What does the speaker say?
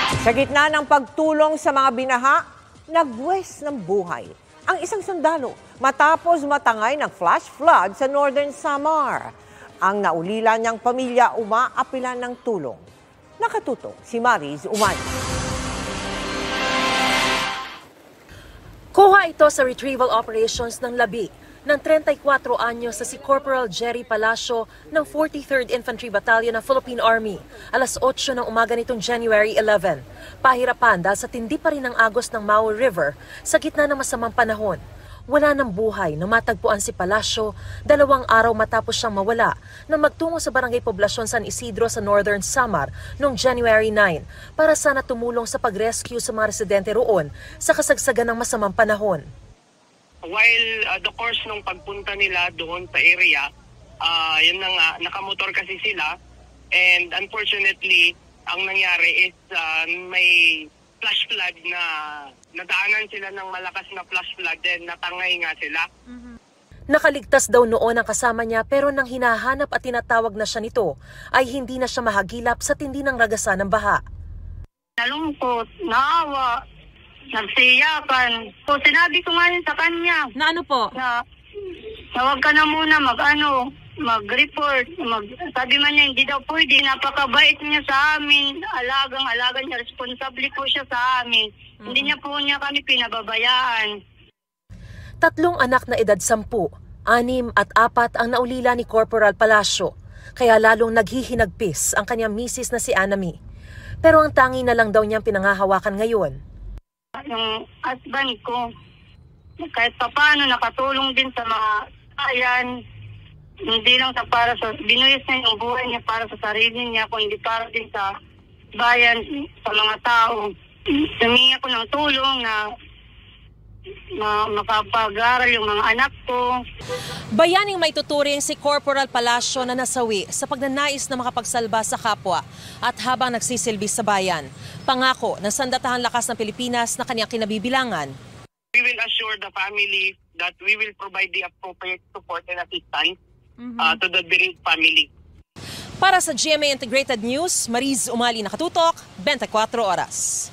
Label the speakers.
Speaker 1: Sa gitna ng pagtulong sa mga binaha, nagwes ng buhay ang isang sundalo matapos matangay ng flash flood sa Northern Samar. Ang naulila niyang pamilya umaapilan ng tulong. Nakatuto si Mariz Umani.
Speaker 2: Kuha ito sa retrieval operations ng labi ng 34 anyos sa si Corporal Jerry Palacio ng 43rd Infantry Battalion ng Philippine Army. Alas 8 ng umaga nitong January 11. Pahirapan dahil sa tindi pa rin ng agos ng Mau River sa gitna ng masamang panahon. Wala ng buhay na matagpuan si Palacio 2 araw matapos siyang mawala na magtungo sa Barangay Poblacion San Isidro sa Northern Samar noong January 9 para sana tumulong sa pag-rescue sa mga residente roon sa kasagsagan ng masamang panahon.
Speaker 3: While the course nung pagpunta nila doon sa area, yun na nga, nakamotor kasi sila and unfortunately, ang nangyari is may flash flood na nadaanan sila ng malakas na flash flood then natangay nga sila.
Speaker 2: Nakaligtas daw noon ang kasama niya pero nang hinahanap at tinatawag na siya nito ay hindi na siya mahagilap sa tindi ng ragasan ng baha.
Speaker 4: Nalungkot, naawa, nagsiyakan. So, sinabi ko nga yun sa kanya.
Speaker 2: Na ano po?
Speaker 4: Na huwag ka na muna mag-report. Sabi man niya, hindi daw pwede. Napakabait niya sa amin. Alagang-alaga niya. Responsable po siya sa amin. Hindi niya po niya kami pinababayaan.
Speaker 2: 3 anak na edad 10, 6 at 4 ang naulila ni Corporal Palacio. Kaya lalong naghihinagpis ang kanyang misis na si Anami. Pero ang tangi na lang daw niyang pinangahawakan ngayon.
Speaker 4: Yung husband ko, kahit paano nakatulong din sa mga bayan. Hindi lang para sa, binuyos niya yung buhay niya para sa sarili niya, kundi para din sa bayan, sa mga tao. Humingi ako ng tulong na makapag-aral yung mga anak ko.
Speaker 2: Bayaning may tuturing si Corporal Palacio na nasawi sa pagnanais na makapagsalba sa kapwa at habang nagsisilbi sa bayan. Pangako ng Sandatahang Lakas ng Pilipinas na kanyang kinabibilangan.
Speaker 3: We will assure the family that we will provide the appropriate support and assistance to the bereaved family.
Speaker 2: Para sa GMA Integrated News, Mariz Umali, nakatutok, 24 oras.